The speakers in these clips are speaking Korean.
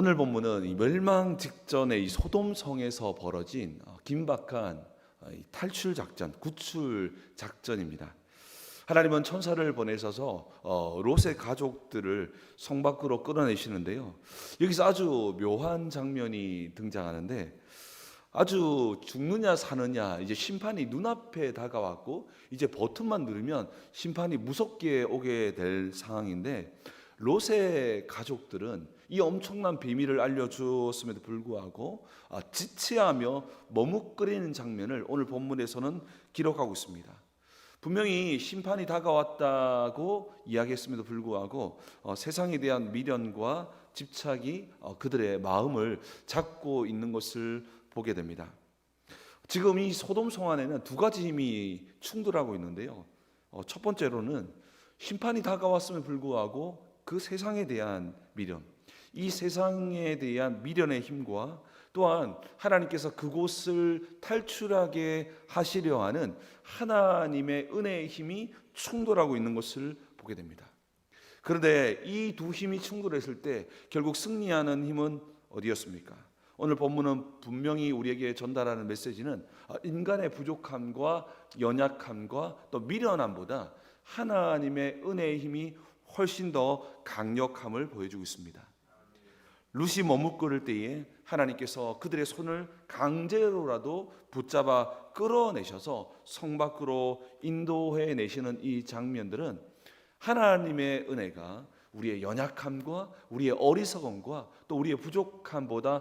오늘 본문은 이 멸망 직전에 이 소돔성에서 벌어진 긴박한 이 탈출 작전, 구출 작전입니다. 하나님은 천사를 보내셔서 롯의 가족들을 성 밖으로 끌어내시는데요. 여기서 아주 묘한 장면이 등장하는데, 아주 죽느냐 사느냐, 이제 심판이 눈앞에 다가왔고 이제 버튼만 누르면 심판이 무섭게 오게 될 상황인데, 롯의 가족들은 이 엄청난 비밀을 알려주었음에도 불구하고 지체하며 머뭇거리는 장면을 오늘 본문에서는 기록하고 있습니다. 분명히 심판이 다가왔다고 이야기했음에도 불구하고 세상에 대한 미련과 집착이 그들의 마음을 잡고 있는 것을 보게 됩니다. 지금 이 소돔성 안에는 두 가지 힘이 충돌하고 있는데요. 첫 번째로는 심판이 다가왔음에도 불구하고 그 세상에 대한 미련, 이 세상에 대한 미련의 힘과 또한 하나님께서 그곳을 탈출하게 하시려 하는 하나님의 은혜의 힘이 충돌하고 있는 것을 보게 됩니다. 그런데 이 두 힘이 충돌했을 때 결국 승리하는 힘은 어디였습니까? 오늘 본문은 분명히 우리에게 전달하는 메시지는 인간의 부족함과 연약함과 또 미련함보다 하나님의 은혜의 힘이 훨씬 더 강력함을 보여주고 있습니다. 룻이 머뭇거릴 때에 하나님께서 그들의 손을 강제로라도 붙잡아 끌어내셔서 성 밖으로 인도해 내시는 이 장면들은 하나님의 은혜가 우리의 연약함과 우리의 어리석음과 또 우리의 부족함보다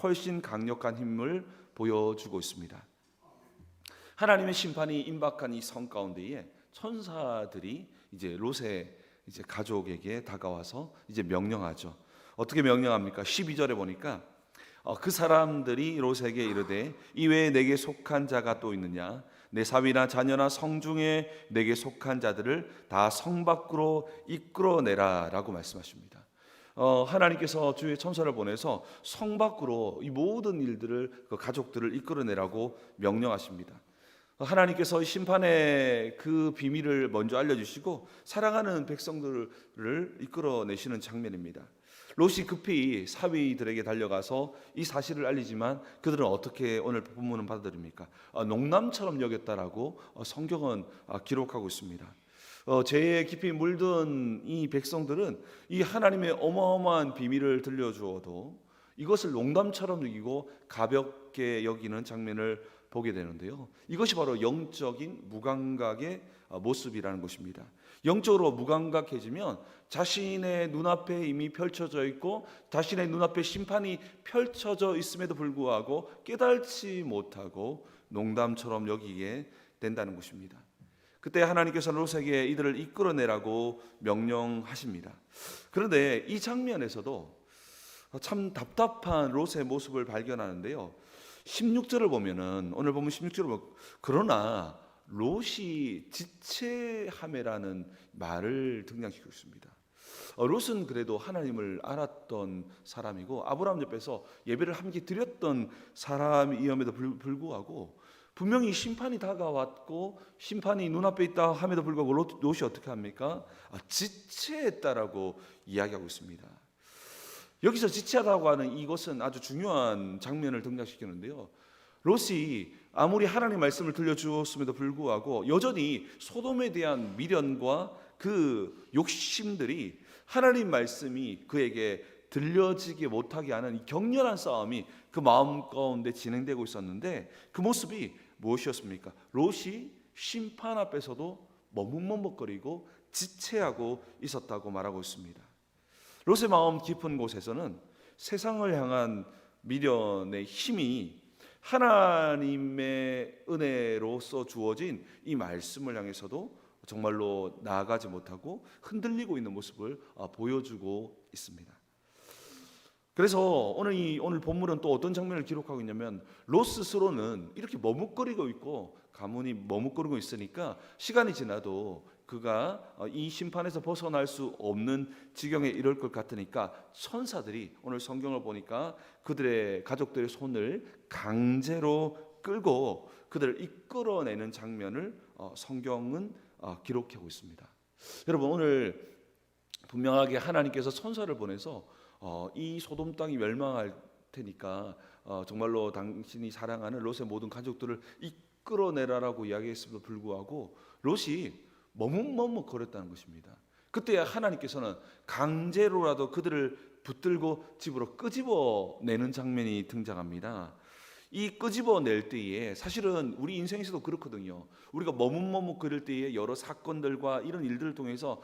훨씬 강력한 힘을 보여주고 있습니다. 하나님의 심판이 임박한 이 성 가운데에 천사들이 이제 롯의 이제 가족에게 다가와서 이제 명령하죠. 어떻게 명령합니까? 12절에 보니까 그 사람들이 롯에게 이르되 이외에 내게 속한 자가 또 있느냐? 내 사위나 자녀나 성중에 내게 속한 자들을 다 성 밖으로 이끌어내라 라고 말씀하십니다. 하나님께서 주의 천사를 보내서 성 밖으로 이 모든 일들을, 그 가족들을 이끌어내라고 명령하십니다. 하나님께서 심판의 그 비밀을 먼저 알려주시고 사랑하는 백성들을 이끌어내시는 장면입니다. 롯이 급히 사위들에게 달려가서 이 사실을 알리지만 그들은 어떻게 오늘 본문은 받아들입니까? 농담처럼 여겼다라고 성경은 기록하고 있습니다. 죄에 깊이 물든 이 백성들은 이 하나님의 어마어마한 비밀을 들려주어도 이것을 농담처럼 여기고 가볍게 여기는 장면을 보게 되는데요. 이것이 바로 영적인 무감각의 모습이라는 것입니다. 영적으로 무감각해지면 자신의 눈앞에 이미 펼쳐져 있고 자신의 눈앞에 심판이 펼쳐져 있음에도 불구하고 깨달지 못하고 농담처럼 여기게 된다는 것입니다. 그때 하나님께서 롯에게 이들을 이끌어내라고 명령하십니다. 그런데 이 장면에서도 참 답답한 롯의 모습을 발견하는데요. 16절을 보면은, 오늘 보면 16절을 보면, 그러나 롯이 지체함이라는 말을 등장시키고 있습니다. 롯은 그래도 하나님을 알았던 사람이고 아브라함 옆에서 예배를 함께 드렸던 사람이었음에도 불구하고 분명히 심판이 다가왔고 심판이 눈앞에 있다 함에도 불구하고 롯이 어떻게 합니까? 지체했다라고 이야기하고 있습니다. 여기서 지체하다고 하는 이것은 아주 중요한 장면을 등장시키는데요. 롯이 아무리 하나님 말씀을 들려주었음에도 불구하고 여전히 소돔에 대한 미련과 그 욕심들이 하나님 말씀이 그에게 들려지게 못하게 하는 이 격렬한 싸움이 그 마음 가운데 진행되고 있었는데, 그 모습이 무엇이었습니까? 롯이 심판 앞에서도 머뭇머뭇거리고 지체하고 있었다고 말하고 있습니다. 롯의 마음 깊은 곳에서는 세상을 향한 미련의 힘이 하나님의 은혜로서 주어진 이 말씀을 향해서도 정말로 나아가지 못하고 흔들리고 있는 모습을 보여주고 있습니다. 그래서 오늘 본문은 또 어떤 장면을 기록하고 있냐면, 롯 스스로는 이렇게 머뭇거리고 있고 가문이 머뭇거리고 있으니까 시간이 지나도 그가 이 심판에서 벗어날 수 없는 지경에 이를 것 같으니까 천사들이 오늘 성경을 보니까 그들의 가족들의 손을 강제로 끌고 그들을 이끌어내는 장면을 성경은 기록하고 있습니다. 여러분, 오늘 분명하게 하나님께서 천사를 보내서 이 소돔 땅이 멸망할 테니까 정말로 당신이 사랑하는 롯의 모든 가족들을 이끌어내라라고 이야기했음에도 불구하고 롯이 머뭇머뭇거렸다는 것입니다. 그때 하나님께서는 강제로라도 그들을 붙들고 집으로 끄집어내는 장면이 등장합니다. 이 끄집어낼 때에 사실은 우리 인생에서도 그렇거든요. 우리가 머뭇머뭇거릴 때에 여러 사건들과 이런 일들을 통해서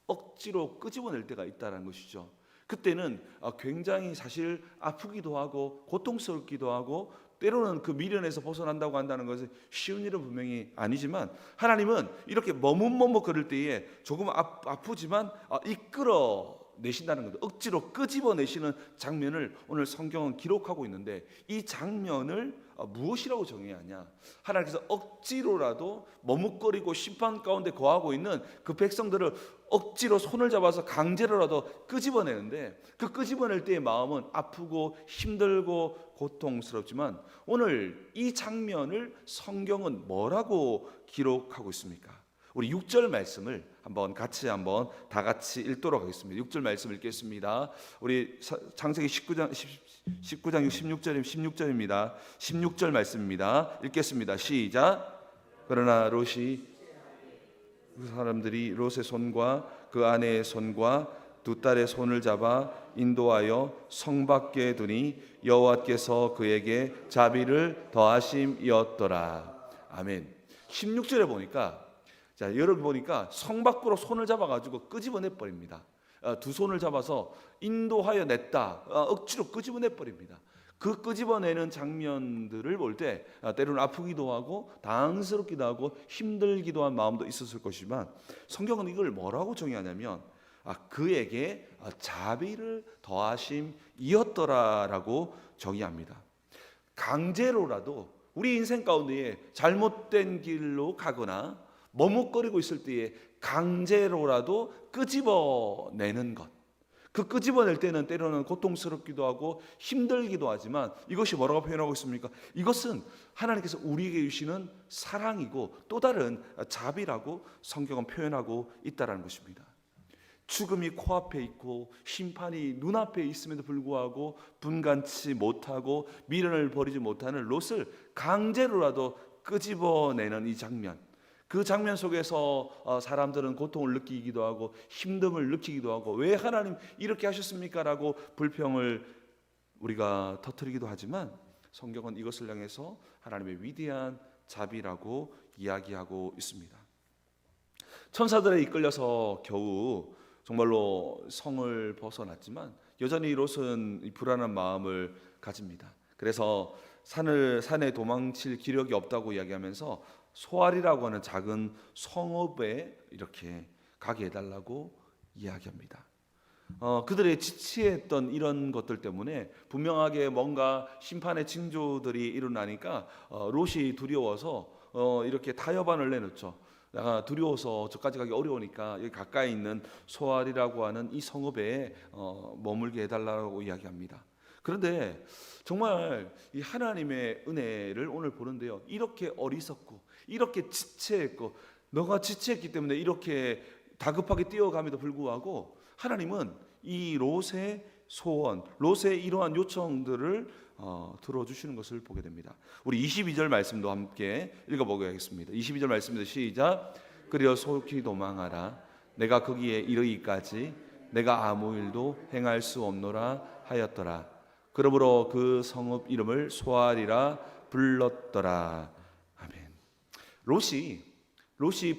억지로 끄집어낼 때가 있다는 것이죠. 그때는 굉장히 사실 아프기도 하고 고통스럽기도 하고 때로는 그 미련에서 벗어난다고 한다는 것은 쉬운 일은 분명히 아니지만 하나님은 이렇게 머뭇머뭇거릴 때에 조금 아프지만 이끌어 내신다는 것, 억지로 끄집어내시는 장면을 오늘 성경은 기록하고 있는데 이 장면을 무엇이라고 정해야 하냐? 하나님께서 억지로라도 머뭇거리고 심판 가운데 거하고 있는 그 백성들을 억지로 손을 잡아서 강제로라도 끄집어내는데 그 끄집어낼 때의 마음은 아프고 힘들고 고통스럽지만 오늘 이 장면을 성경은 뭐라고 기록하고 있습니까? 우리 6절 말씀을 다 같이 읽도록 하겠습니다. 6절 말씀 읽겠습니다. 우리 창세기 19장 16절입니다. 16절 말씀입니다. 읽겠습니다. 시작. 그러나 롯이 그 사람들이 롯의 손과 그 아내의 손과 두 딸의 손을 잡아 인도하여 성 밖에 두니 여호와께서 그에게 자비를 더하심이었더라. 아멘. 16절에 보니까 여러분 보니까 성 밖으로 손을 잡아가지고 끄집어내 버립니다. 두 손을 잡아서 인도하여 냈다. 억지로 끄집어내 버립니다. 그 끄집어내는 장면들을 볼 때 때로는 아프기도 하고 당황스럽기도 하고 힘들기도 한 마음도 있었을 것이지만 성경은 이걸 뭐라고 정의하냐면 그에게 자비를 더하심이었더라라고 정의합니다. 강제로라도 우리 인생 가운데 잘못된 길로 가거나 머뭇거리고 있을 때에 강제로라도 끄집어내는 것, 그 끄집어낼 때는 때로는 고통스럽기도 하고 힘들기도 하지만 이것이 뭐라고 표현하고 있습니까? 이것은 하나님께서 우리에게 주시는 사랑이고 또 다른 자비라고 성경은 표현하고 있다는 것입니다. 죽음이 코앞에 있고 심판이 눈앞에 있음에도 불구하고 분간치 못하고 미련을 버리지 못하는 롯을 강제로라도 끄집어내는 이 장면, 그 장면 속에서 사람들은 고통을 느끼기도 하고 힘듦을 느끼기도 하고 왜 하나님 이렇게 하셨습니까? 라고 불평을 우리가 터뜨리기도 하지만 성경은 이것을 향해서 하나님의 위대한 자비라고 이야기하고 있습니다. 천사들에 이끌려서 겨우 정말로 성을 벗어났지만 여전히 롯은 불안한 마음을 가집니다. 그래서 산에 도망칠 기력이 없다고 이야기하면서 소알이라고 하는 작은 성읍에 이렇게 가게 해달라고 이야기합니다. 그들의 지치했던 이런 것들 때문에 분명하게 뭔가 심판의 징조들이 일어나니까 롯이 두려워서 이렇게 타협안을 내놓죠. 두려워서 저까지 가기 어려우니까 여기 가까이 있는 소알이라고 하는 이 성읍에 머물게 해달라고 이야기합니다. 그런데 정말 이 하나님의 은혜를 오늘 보는데요, 이렇게 어리석고 이렇게 지체했고 너가 지체했기 때문에 이렇게 다급하게 뛰어감에도 불구하고 하나님은 이 롯의 소원, 롯의 이러한 요청들을 들어주시는 것을 보게 됩니다. 우리 22절 말씀도 함께 읽어보겠습니다. 22절 말씀입니다. 시작. 그리어 속히 도망하라. 내가 거기에 이르기까지 내가 아무 일도 행할 수 없노라 하였더라. 그러므로 그 성읍 이름을 소알이라 불렀더라. 아멘. 롯이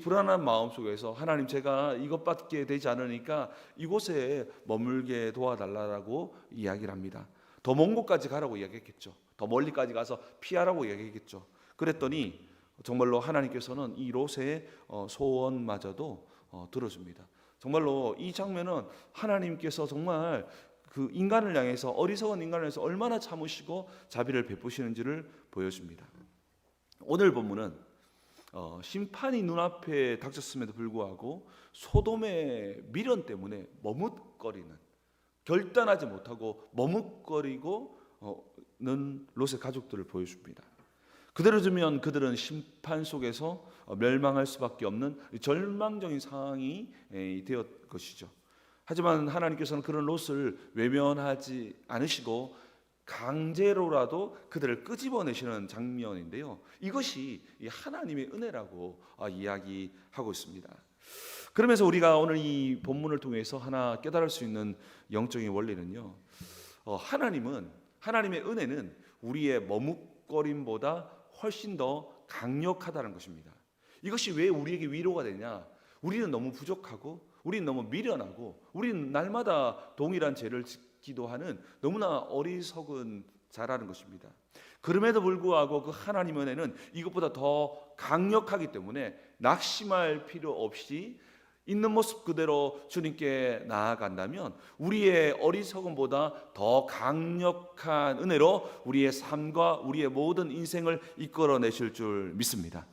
불안한 마음 속에서 하나님 제가 이것밖에 되지 않으니까 이곳에 머물게 도와달라고 이야기를 합니다. 더 먼 곳까지 가라고 이야기했겠죠. 더 멀리까지 가서 피하라고 이야기했겠죠. 그랬더니 정말로 하나님께서는 이 롯의 소원마저도 들어줍니다. 정말로 이 장면은 하나님께서 정말 그 인간을 향해서 어리석은 인간을 향해서 얼마나 참으시고 자비를 베푸시는지를 보여줍니다. 오늘 본문은 심판이 눈앞에 닥쳤음에도 불구하고 소돔의 미련 때문에 머뭇거리는, 결단하지 못하고 머뭇거리고는 롯의 가족들을 보여줍니다. 그대로 두면 그들은 심판 속에서 멸망할 수밖에 없는 절망적인 상황이 되었 것이죠. 하지만 하나님께서는 그런 롯을 외면하지 않으시고 강제로라도 그들을 끄집어내시는 장면인데요, 이것이 이 하나님의 은혜라고 이야기하고 있습니다. 그러면서 우리가 오늘 이 본문을 통해서 하나 깨달을 수 있는 영적인 원리는요, 하나님의 은혜는 우리의 머뭇거림보다 훨씬 더 강력하다는 것입니다. 이것이 왜 우리에게 위로가 되냐? 우리는 너무 부족하고, 우리는 너무 미련하고, 우리는 날마다 동일한 죄를 짓기도 하는 너무나 어리석은 자라는 것입니다. 그럼에도 불구하고 그 하나님의 은혜는 이것보다 더 강력하기 때문에 낙심할 필요 없이 있는 모습 그대로 주님께 나아간다면 우리의 어리석음보다 더 강력한 은혜로 우리의 삶과 우리의 모든 인생을 이끌어내실 줄 믿습니다.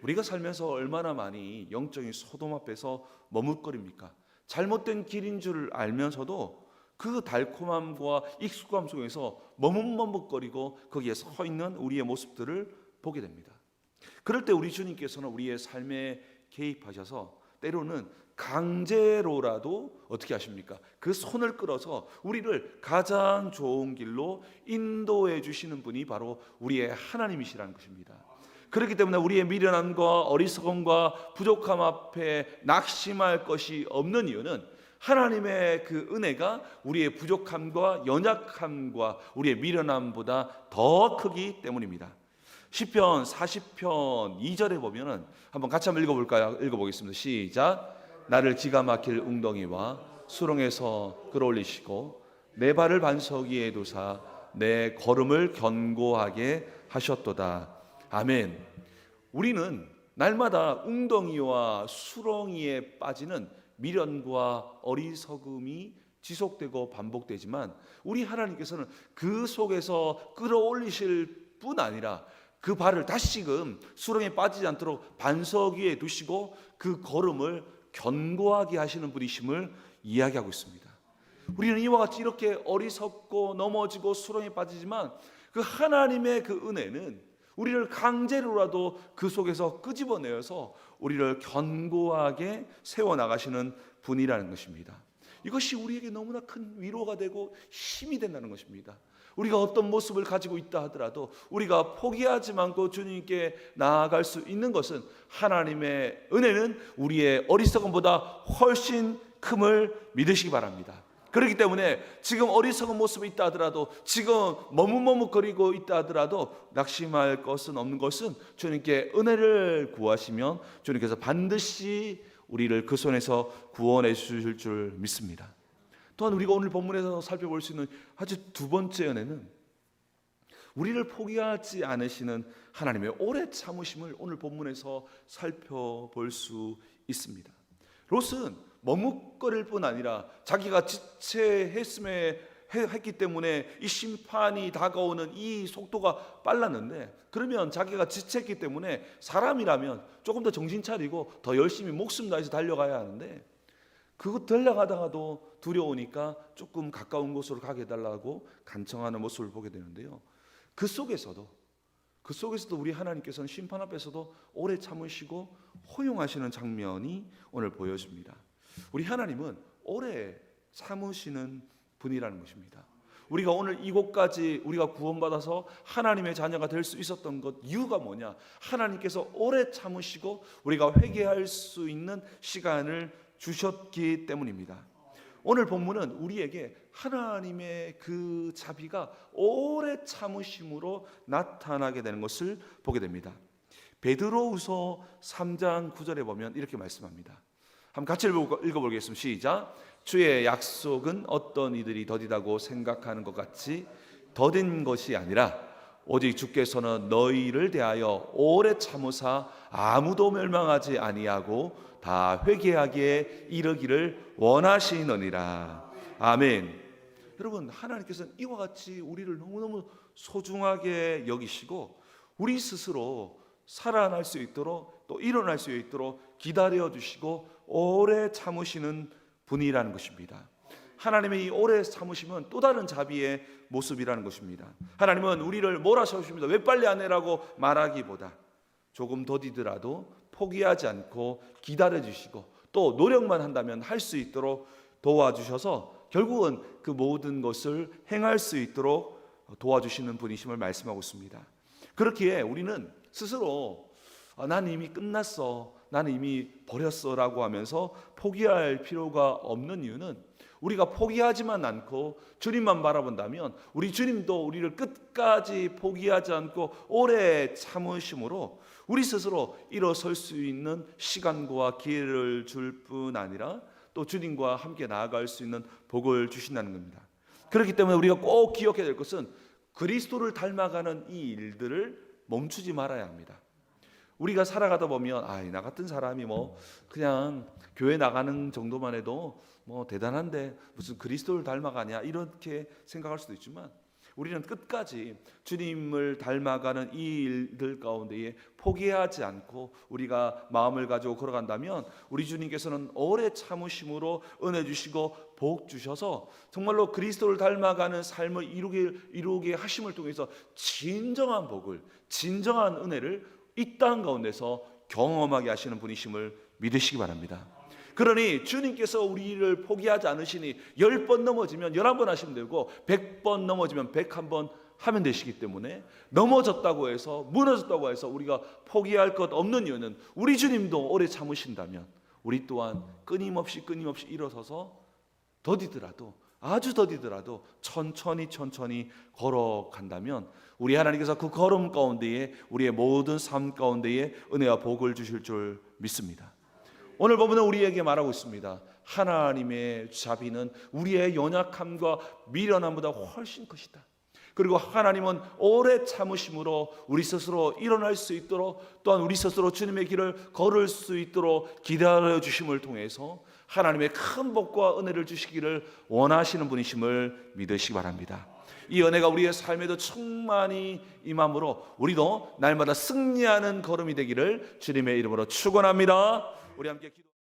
우리가 살면서 얼마나 많이 영적인 소돔 앞에서 머뭇거립니까? 잘못된 길인 줄 알면서도 그 달콤함과 익숙함 속에서 머뭇머뭇거리고 거기에 서 있는 우리의 모습들을 보게 됩니다. 그럴 때 우리 주님께서는 우리의 삶에 개입하셔서 때로는 강제로라도 어떻게 하십니까? 그 손을 끌어서 우리를 가장 좋은 길로 인도해 주시는 분이 바로 우리의 하나님이시라는 것입니다. 그렇기 때문에 우리의 미련함과 어리석음과 부족함 앞에 낙심할 것이 없는 이유는 하나님의 그 은혜가 우리의 부족함과 연약함과 우리의 미련함보다 더 크기 때문입니다. 시편 40편 2절에 보면은 한번 같이 한번 읽어볼까요? 읽어보겠습니다. 시작. 나를 기가 막힐 웅덩이와 수렁에서 끌어올리시고 내 발을 반석 위에 두사 내 걸음을 견고하게 하셨도다. 아멘. 우리는 날마다 웅덩이와 수렁이에 빠지는 미련과 어리석음이 지속되고 반복되지만 우리 하나님께서는 그 속에서 끌어올리실 뿐 아니라 그 발을 다시금 수렁에 빠지지 않도록 반석 위에 두시고 그 걸음을 견고하게 하시는 분이심을 이야기하고 있습니다. 우리는 이와 같이 이렇게 어리석고 넘어지고 수렁에 빠지지만 그 하나님의 그 은혜는 우리를 강제로라도 그 속에서 끄집어내어서 우리를 견고하게 세워나가시는 분이라는 것입니다. 이것이 우리에게 너무나 큰 위로가 되고 힘이 된다는 것입니다. 우리가 어떤 모습을 가지고 있다 하더라도 우리가 포기하지 않고 주님께 나아갈 수 있는 것은 하나님의 은혜는 우리의 어리석음보다 훨씬 큼을 믿으시기 바랍니다. 그렇기 때문에 지금 어리석은 모습이 있다 하더라도, 지금 머뭇머뭇거리고 있다 하더라도 낙심할 것은 없는 것은 주님께 은혜를 구하시면 주님께서 반드시 우리를 그 손에서 구원해 주실 줄 믿습니다. 또한 우리가 오늘 본문에서 살펴볼 수 있는 아주 두 번째 은혜는 우리를 포기하지 않으시는 하나님의 오래 참으심을 오늘 본문에서 살펴볼 수 있습니다. 롯은 머뭇거릴 뿐 아니라 자기가 지체했기 때문에 이 심판이 다가오는 이 속도가 빨랐는데, 그러면 자기가 지체했기 때문에 사람이라면 조금 더 정신 차리고 더 열심히 목숨 다해서 달려가야 하는데, 그거 달려가다가도 두려우니까 조금 가까운 곳으로 가게 해달라고 간청하는 모습을 보게 되는데요, 그 속에서도 우리 하나님께서는 심판 앞에서도 오래 참으시고 호용하시는 장면이 오늘 보여집니다. 우리 하나님은 오래 참으시는 분이라는 것입니다. 우리가 오늘 이곳까지 우리가 구원받아서 하나님의 자녀가 될 수 있었던 것 이유가 뭐냐? 하나님께서 오래 참으시고 우리가 회개할 수 있는 시간을 주셨기 때문입니다. 오늘 본문은 우리에게 하나님의 그 자비가 오래 참으심으로 나타나게 되는 것을 보게 됩니다. 베드로후서 3장 9절에 보면 이렇게 말씀합니다. 한번 같이 읽어보겠습니다. 시작. 주의 약속은 어떤 이들이 더디다고 생각하는 것 같이 더딘 것이 아니라 오직 주께서는 너희를 대하여 오래 참으사 아무도 멸망하지 아니하고 다 회개하기에 이르기를 원하시느니라. 아멘. 여러분, 하나님께서는 이와 같이 우리를 너무너무 소중하게 여기시고 우리 스스로 살아날 수 있도록 또 일어날 수 있도록 기다려주시고 오래 참으시는 분이라는 것입니다. 하나님의 이 오래 참으심은 또 다른 자비의 모습이라는 것입니다. 하나님은 우리를 몰아세우십니다. 왜 빨리 안 해라고 말하기보다 조금 더디더라도 포기하지 않고 기다려주시고 또 노력만 한다면 할 수 있도록 도와주셔서 결국은 그 모든 것을 행할 수 있도록 도와주시는 분이심을 말씀하고 있습니다. 그렇기에 우리는 스스로 난 이미 끝났어, 나는 이미 버렸어 라고 하면서 포기할 필요가 없는 이유는 우리가 포기하지만 않고 주님만 바라본다면 우리 주님도 우리를 끝까지 포기하지 않고 오래 참으심으로 우리 스스로 일어설 수 있는 시간과 기회를 줄 뿐 아니라 또 주님과 함께 나아갈 수 있는 복을 주신다는 겁니다. 그렇기 때문에 우리가 꼭 기억해야 될 것은 그리스도를 닮아가는 이 일들을 멈추지 말아야 합니다. 우리가 살아가다 보면 나 같은 사람이 그냥 교회 나가는 정도만 해도 대단한데 무슨 그리스도를 닮아가냐 이렇게 생각할 수도 있지만 우리는 끝까지 주님을 닮아가는 이 일들 가운데에 포기하지 않고 우리가 마음을 가지고 걸어간다면 우리 주님께서는 오래 참으심으로 은혜 주시고 복 주셔서 정말로 그리스도를 닮아가는 삶을 이루게 하심을 통해서 진정한 복을, 진정한 은혜를 이 땅 가운데서 경험하게 하시는 분이심을 믿으시기 바랍니다. 그러니 주님께서 우리를 포기하지 않으시니 10번 넘어지면 11번 하시면 되고 100번 넘어지면 101번 하면 되시기 때문에 넘어졌다고 해서 무너졌다고 해서 우리가 포기할 것 없는 이유는 우리 주님도 오래 참으신다면 우리 또한 끊임없이 일어서서 더디더라도 아주 더디더라도 천천히 걸어간다면 우리 하나님께서 그 걸음 가운데에 우리의 모든 삶 가운데에 은혜와 복을 주실 줄 믿습니다. 오늘 본문은 우리에게 말하고 있습니다. 하나님의 자비는 우리의 연약함과 미련함보다 훨씬 크시다. 그리고 하나님은 오래 참으심으로 우리 스스로 일어날 수 있도록 또한 우리 스스로 주님의 길을 걸을 수 있도록 기다려 주심을 통해서 하나님의 큰 복과 은혜를 주시기를 원하시는 분이심을 믿으시기 바랍니다. 이 은혜가 우리의 삶에도 충만히 임함으로 우리도 날마다 승리하는 걸음이 되기를 주님의 이름으로 축원합니다. 우리 함께 기도